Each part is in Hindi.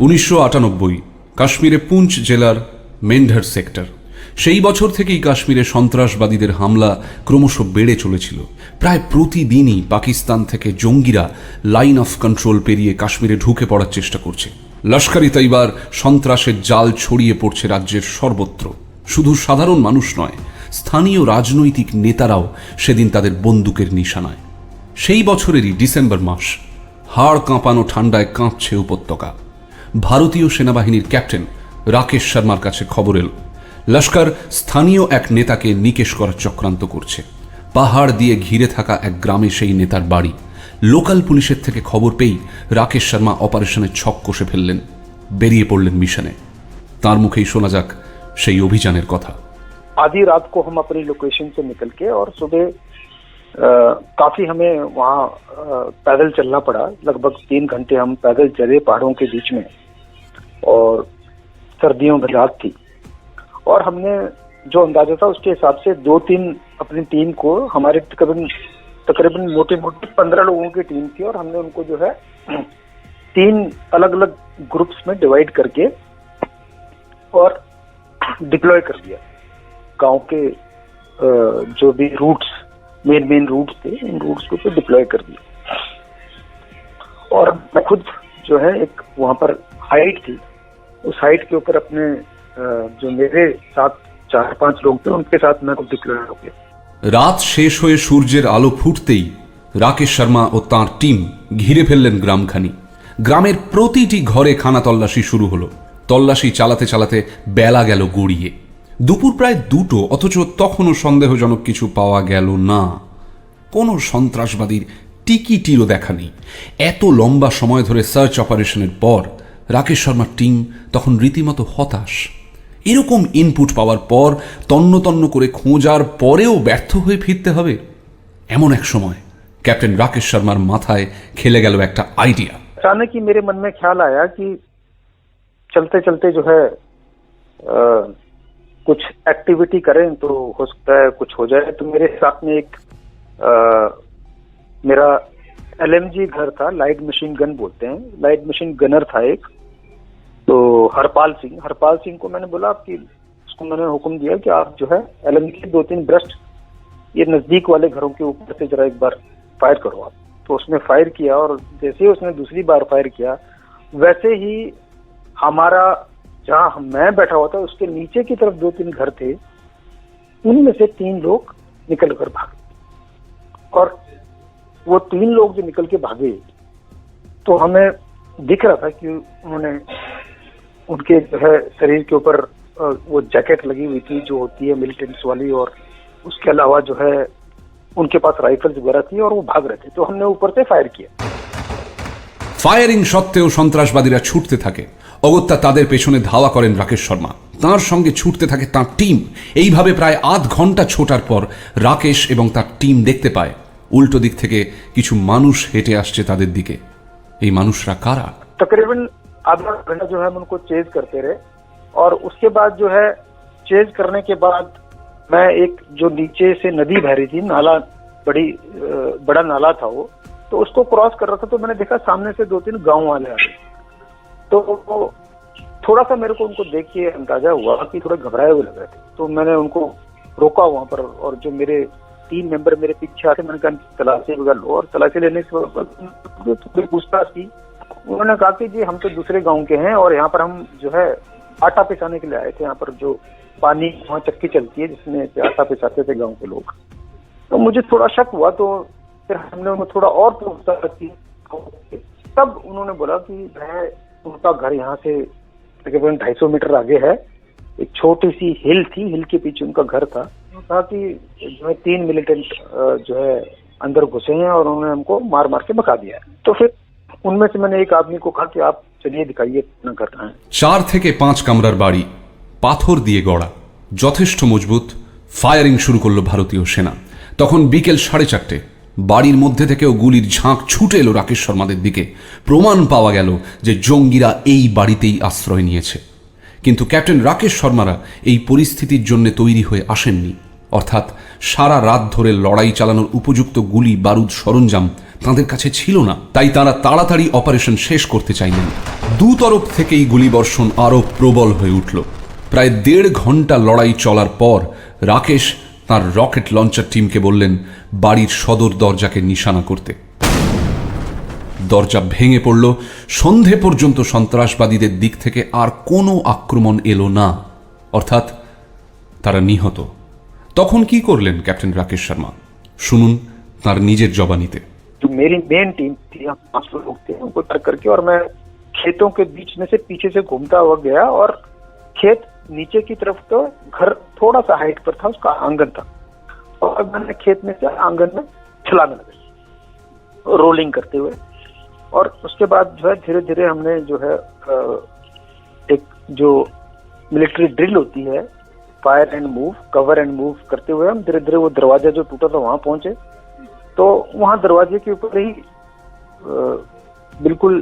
1998 কাশ্মীরে পুঞ্চ জেলার মেন্ধার সেক্টর। সেই বছর থেকেই কাশ্মীরে সন্ত্রাসবাদীদের হামলা ক্রমশ বেড়ে চলেছিল। প্রায় প্রতিদিনই পাকিস্তান থেকে জঙ্গিরা লাইন অফ কন্ট্রোল পেরিয়ে কাশ্মীরে ঢুকে পড়ার চেষ্টা করছে। লস্কর ই তৈবার সন্ত্রাসের জাল ছড়িয়ে পড়ছে রাজ্যের সর্বত্র। শুধু সাধারণ মানুষ নয়, স্থানীয় রাজনৈতিক নেতারাও সেদিন তাদের বন্দুকের নিশানায়। সেই বছরেরই ডিসেম্বর মাস, হাড় কাঁপানো ঠান্ডায় কাঁপছে উপত্যকা। ভারতীয় সেনাবাহিনীর ক্যাপ্টেন রাকেশ শর্মার কাছে খবর এলো, লস্কর স্থানীয় এক নেতাকে নিকেশ করার চক্রান্ত করছে। পাহাড় দিয়ে ঘিরে থাকা এক গ্রামে সেই নেতার বাড়ি। লোকাল পুলিশের থেকে খবর পেয়েই রাকেশ শর্মা অপারেশনের ছক কষে ফেললেন, বেরিয়ে পড়লেন মিশনে। তার মুখেই শোনা যাক সেই অভিযানের কথা। आधी रात को हम अपनी लोकेशन से निकल के और सुबह काफी हमें वहाँ पैदल चलना पड़ा। लगभग 3 घंटे हम पैदल चले पहाड़ों के बीच में, और सर्दियों में रात थी। और हमने जो अंदाजा था उसके हिसाब से 2-3 अपनी टीम को, हमारे तकरीबन मोटे 15 लोगों की टीम थी, और हमने उनको जो है 3 अलग अलग ग्रुप्स में डिवाइड करके और डिप्लॉय कर दिया। गांव के जो भी रूट्स, मेन रूट्स थे, उन रूट्स को डिप्लॉय कर दिया। और मैं खुद जो है एक वहां पर हाइट थी, उस हाइट के ऊपर अपने जो मेरे साथ 4-5 लोग थे उनके साथ मैं डिप्लॉय हो गया। রাত শেষ হয়ে সূর্যের আলো ফুটতেই রাকেশ শর্মা ও তাঁর টিম ঘিরে ফেললেন গ্রামখানি। গ্রামের প্রতিটি ঘরে খানা তল্লাশি শুরু হলো। তল্লাশি চালাতে চালাতে বেলা গেল গড়িয়ে। দুপুর প্রায় 2টো, অথচ তখনও সন্দেহজনক কিছু পাওয়া গেল না। কোনো সন্ত্রাসবাদীর টিকিটিরও দেখা নেই। এত লম্বা সময় ধরে সার্চ অপারেশনের পর রাকেশ শর্মার টিম তখন রীতিমতো হতাশ। এরকম ইনপুট পাওয়ার পর তন্ন তন্ন করে খোঁজার পরেও ব্যর্থ হয়ে ফিরতে হবে। এমন এক সময় ক্যাপ্টেন রাকেশ শর্মার মাথায় খেলে গেল একটা আইডিয়া। अचानक ही मेरे मन में ख्याल आया कि चलते चलते जो है कुछ एक्टिविटी करें तो हो सकता है कुछ हो जाए। तो मेरे साथ में एक मेरा LMG घर था, लाइट मशीन गन बोलते हैं, लाइट मशीन गनर था एक, तो हरपाल सिंह को मैंने बोला कि उसको मैंने हुक्म दिया कि आप जो है LMG के 2-3 ब्रस्ट ये नजदीक वाले घरों के ऊपर से जरा एक बार फायर करो आप। तो उसने फायर किया, और जैसे ही उसने दूसरी बार फायर किया, वैसे ही हमारा जहां मैं बैठा हुआ था उसके नीचे की तरफ 2-3 घर थे, उनमें से 3 लोग निकल कर भागे। और वो 3 लोग जो निकल के भागे, तो हमें दिख रहा था कि उन्होंने, उनके जो है शरीर के ऊपर वो जैकेट लगी हुई थी जो होती है मिलिटेंट्स वाली, और उसके अलावा जो है उनके पास राइफल्स वगैरह थी, और वो भाग रहे थे। तो हमने ऊपर से फायर किया। ফায়ারিং সত্ত্বেও সন্ত্রাসবাদীরা ছুটতে থাকে। অগত্যা তাদের পেছনে ধাওয়া করেন রাকেশ শর্মা। তাঁর সঙ্গে ছুটতে থাকে তাঁর টিম। এইভাবে প্রায় আধ ঘন্টা ছোটার পর রাকেশ এবং তার টিম দেখতে পায় উল্টো দিক থেকে কিছু মানুষ হেঁটে আসছে তাদের দিকে। এই মানুষরা কারা? तकरीबन आधा घंटा जो है हम उनको चेज करते रहे, और उसके बाद जो है चेज करने के बाद मैं एक जो नीचे से नदी बह रही थी, नाला, बड़ा नाला था वो, तो उसको क्रॉस कर रहा था। तो मैंने देखा सामने से 2-3 गांव वाले आ गए। तो थोड़ा सा मेरे को उनको देख के अंदाजा हुआ कि थोड़े घबराए हुए लग रहे थे। तो मैंने उनको रोका वहां पर, और जो मेरे 3 मेंबर मेरे पीछे आते, मैंने कहा तलाशी वगैरह लो। और तलाशी लेने के बाद थोड़ी पूछताछ की। उन्होंने कहा कि जी हम तो दूसरे गांव के हैं, और यहाँ पर हम जो है आटा पिसाने के लिए आए थे। यहाँ पर जो पानी वहाँ चक्की चलती है जिसमें आटा पिसाते थे गाँव के लोग। तो मुझे थोड़ा शक हुआ, तो फिर हमने उन्हें थोड़ा और पूछताछ की। तब उन्होंने बोला कि उनका घर यहाँ से तकरीबन 250 मीटर आगे है, एक छोटी सी हिल थी, हिल के पीछे उनका घर था। कहा कि जो है 3 मिलिटेंट जो है अंदर घुसे हैं, और उन्होंने हमको मार मार के भगा दिया है। तो फिर उनमें से मैंने एक आदमी को कहा कि आप चलिए दिखाइए अपना घर कहाँ है। 4 থেকে 5 কামরার বাড়ি, পাথর দিয়ে গড়া, যথেষ্ট মজবুত। ফায়ারিং শুরু করলো ভারতীয় সেনা। তখন বিকেল 4:30। বাড়ির মধ্যে থেকেও গুলির ঝাঁক ছুটে এলো রাকেশ শর্মাদের দিকে। প্রমাণ পাওয়া গেল যে জঙ্গিরা এই বাড়িতেই আশ্রয় নিয়েছে। কিন্তু ক্যাপ্টেন রাকেশ শর্মারা এই পরিস্থিতির জন্য তৈরি হয়ে আসেননি। অর্থাৎ সারা রাত ধরে লড়াই চালানোর উপযুক্ত গুলি বারুদ সরঞ্জাম তাঁদের কাছে ছিল না। তাই তাঁরা তাড়াতাড়ি অপারেশন শেষ করতে চাইলেন। দু তরফ থেকেই গুলিবর্ষণ আরো প্রবল হয়ে উঠল। প্রায় 1.5 ঘন্টা লড়াই চলার পর রাকেশ তার রকেট লঞ্চার টিমকে বললেন বাড়ির সদর দরজাকে নিশানা করতে। দরজা ভেঙে পড়ল। সন্ধে পর্যন্ত সন্ত্রাসবাদীদের দিক থেকে আর কোনো আক্রমণ এলো না, অর্থাৎ তারা নিহত। তখন কি করলেন ক্যাপ্টেন রাকেশ শর্মা? শুনুন তার নিজের জবানিতে। जो मेरी मेन टीम थी, हम 5 लोग थे, उनको तर्क करके और मैं खेतों के बीच में से पीछे से घूमता हुआ गया और खेत नीचे की तरफ तो घर थोड़ा सा हाइट पर था, उसका आंगन था, और मैंने खेत में से आंगन में छलांग लगाई रोलिंग करते हुए। और उसके बाद जो है धीरे धीरे हमने जो है एक जो मिलिट्री ड्रिल होती है, fire and move, cover and move करते हुए हम धीरे धीरे वो दरवाजा जो टूटा था वहां पहुंचे। तो वहां दरवाजे के ऊपर ही बिल्कुल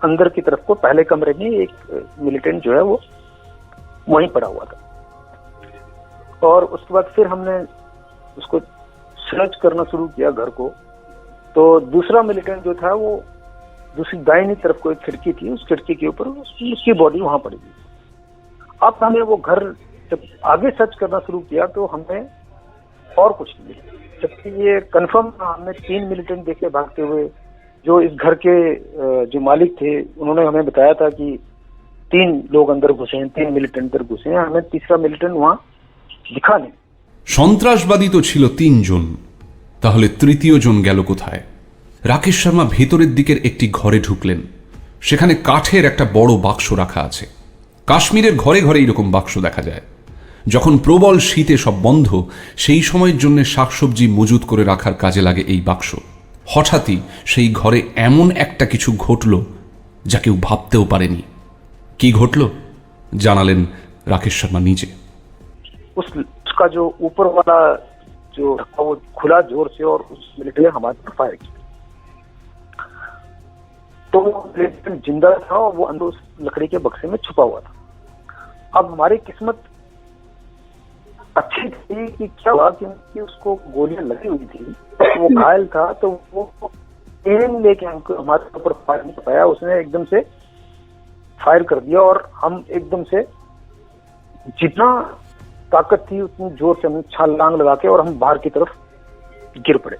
अंदर की तरफ को पहले कमरे में एक मिलिटेंट जो है वो वहीं पड़ा हुआ था। और उसके बाद फिर हमने उसको सर्च करना शुरू किया घर को। तो दूसरा मिलिटेंट जो था वो दूसरी दाहिनी तरफ को एक खिड़की थी, उस खिड़की के ऊपर उसकी बॉडी वहां पड़ी थी। अब हमें वो घर जब आगे सर्च करना शुरू किया तो हमें और कुछ नहीं मिला, जबकि ये कंफर्म हमने 3 मिलिटेंट देखे भागते हुए। जो इस घर के जो मालिक थे उन्होंने हमें बताया था कि 3 लोग अंदर घुसे हैं, 3 मिलिटेंट अंदर घुसे हैं, हमें तीसरा मिलिटेंट वहां दिखा नहीं। সন্ত্রাসবাদী তো ছিল 3 জন, তাহলে তৃতীয় জন গেল কোথায়? রাকেশ শর্মা ভেতরের দিকের একটি ঘরে ঢুকলেন। সেখানে কাঠের একটা বড় বাক্স রাখা আছে। কাশ্মীরের ঘরে ঘরে এরকম বাক্স দেখা যায়। যখন প্রবল শীতে সব বন্ধ, সেই সময়ের জন্য শাকসবজি মজুত করে রাখার কাজে লাগে এই বাক্স। হঠাৎই সেই ঘরে এমন একটা কিছু ঘটল যা কেউ ভাবতেও পারেনি। কি ঘটল জানালেন রাকেশ শর্মা নিজে। उसका जो ऊपर वाला जो वो खुला जोर से और उस मिलिट्री ने हमारे पर फायर किया। तो वो मिलिटेंट जिंदा था और वो अंदर उस लकड़ी के बक्से में छुपा हुआ था। अब हमारी किस्मत अच्छी थी कि क्या हुआ, क्योंकि उसको गोलियां लगी हुई थी, वो घायल था, तो वो एम लेके हमको हमारे ऊपर फायर नहीं कर पाया। उसने एकदम से फायर कर दिया और हम एकदम से जितना ताकत थी उतनी जोर से हमने छलांग लगा के और हम बाहर की तरफ गिर पड़े।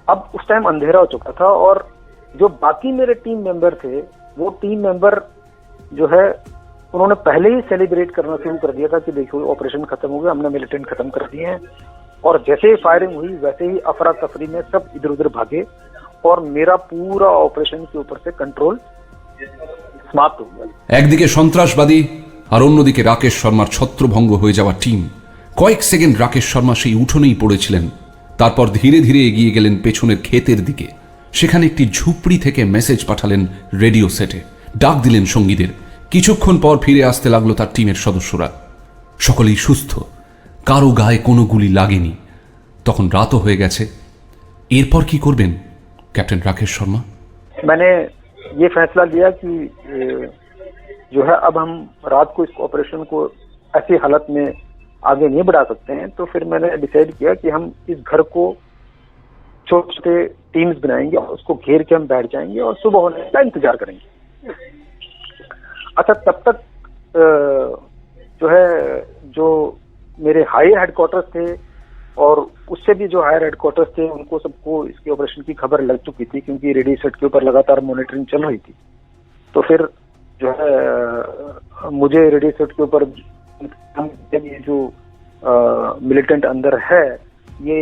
अब उस टाइम अंधेरा हो चुका था और जो बाकी मेरे टीम मेंबर थे वो टीम मेंबर जो है उन्होंने पहले ही सेलिब्रेट करना शुरू कर दिया था कि देखो ऑपरेशन खत्म हो गया, हमने मिलिटेंट खत्म कर दिए हैं। और जैसे ही फायरिंग हुई वैसे ही अफरा तफरी में सब इधर उधर भागे और मेरा पूरा ऑपरेशन के ऊपर से कंट्रोल समाप्त हो गया। একদিকে সন্ত্রাসবাদী আর অন্যদিকে রাকেশ শর্মার ছত্রভঙ্গ হয়ে যাওয়া টিম। কয়েক সেকেন্ড রাকেশ শর্মা সেই উঠোনেই পড়েছিলেন। তারপর ধীরে ধীরে এগিয়ে গেলেন পেছনের ক্ষেতের দিকে। সেখানে একটি ঝুপড়ি থেকে মেসেজ পাঠালেন রেডিও সেটে, ডাক দিলেন সঙ্গীদের। কিছুক্ষণ পর ফিরে আসতে লাগলো তার টিমের সদস্যরা। সকলেই সুস্থ, কারো গায়ে কোনো গুলি লাগেনি। তখন রাতও হয়ে গেছে। এরপর কি করবেন ক্যাপ্টেন রাকেশ শর্মা? मैंने ये फैसला लिया कि जो है अब हम रात को इस ऑपरेशन को ऐसी हालत में आगे नहीं बढ़ा सकते हैं। तो फिर मैंने डिसाइड किया कि हम इस घर को छोटे छोटे टीम्स बनाएंगे और उसको घेर के हम बैठ जाएंगे और सुबह होने का इंतजार करेंगे। अच्छा, तब तक जो है जो मेरे हायर हेडक्वार्टर्स थे और उससे भी जो हायर हेडक्वार्टर्स थे उनको सबको इसके ऑपरेशन की खबर लग चुकी थी, क्योंकि रेडियो सेट के ऊपर लगातार मॉनिटरिंग चल रही थी। तो फिर जो है मुझे रेडियो सेट के ऊपर ये जो मिलिटेंट अंदर है ये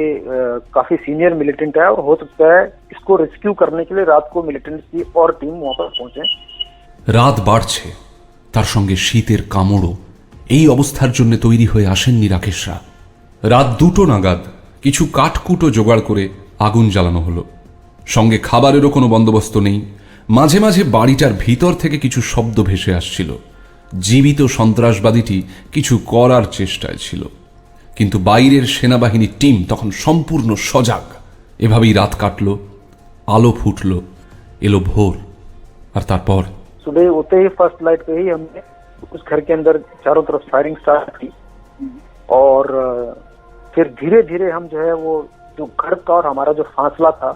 काफी सीनियर मिलिटेंट है और हो सकता है इसको रेस्क्यू करने के लिए रात को मिलिटेंट की और टीम वहां पर पहुंचे। রাত বাড়ছে, তার সঙ্গে শীতের কামড়ও। এই অবস্থার জন্য তৈরি হয়ে আসেননি রাকেশরা। রাত 2টো নাগাদ কিছু কাঠকুটো জোগাড় করে আগুন জ্বালানো হলো। সঙ্গে খাবারেরও কোনো বন্দোবস্ত নেই। মাঝে মাঝে বাড়িটার ভিতর থেকে কিছু শব্দ ভেসে আসছিল। জীবিত সন্ত্রাসবাদীটি কিছু করার চেষ্টায় ছিল, কিন্তু বাইরের সেনাবাহিনীর টিম তখন সম্পূর্ণ সজাগ। এভাবেই রাত কাটল, আলো ফুটল, এলো ভোর। আর তারপর सुबह होते ही फर्स्ट लाइट पे ही हमने उस घर के अंदर चारों तरफ फायरिंग स्टार्ट की और फिर धीरे धीरे हम जो है वो जो घर का और हमारा जो फासला था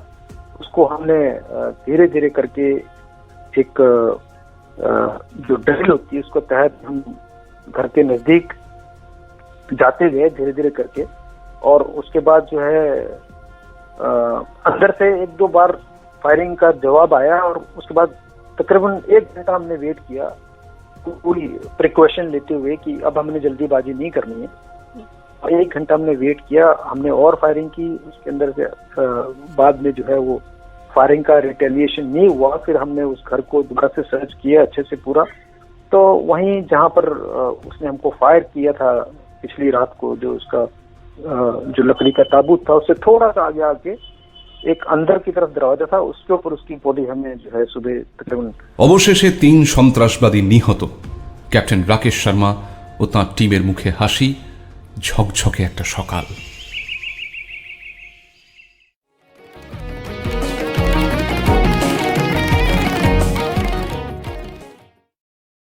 उसको हमने धीरे धीरे करके एक जो ड्रिल होती है उसको तहत हम घर के नजदीक जाते गए धीरे धीरे करके, और उसके बाद जो है अंदर से एक दो बार फायरिंग का जवाब आया, और उसके बाद तकरीबन 1 घंटा हमने वेट किया पूरी प्रिकॉशन लेते हुए कि अब हमने जल्दीबाजी नहीं करनी है। और 1 घंटा हमने वेट किया, हमने और फायरिंग की, उसके अंदर से बाद में जो है वो फायरिंग का रिटेलिएशन नहीं हुआ। फिर हमने उस घर को दोबारा से सर्च किया अच्छे से पूरा, तो वहीं जहां पर उसने हमको फायर किया था पिछली रात को, जो उसका जो लकड़ी का ताबूत था उससे थोड़ा सा आगे आके एक अंदर की तरफ दरवाजा था, उसके ऊपर उसकी बॉडी हमें जो है सुबह तकरीबन। অবশেষে 3 সন্ত্রাসবাদী নিহত। ক্যাপ্টেন রাকেশ শর্মা ও তাঁর টিমের মুখে হাসি, ঝকঝকে একটা সকাল।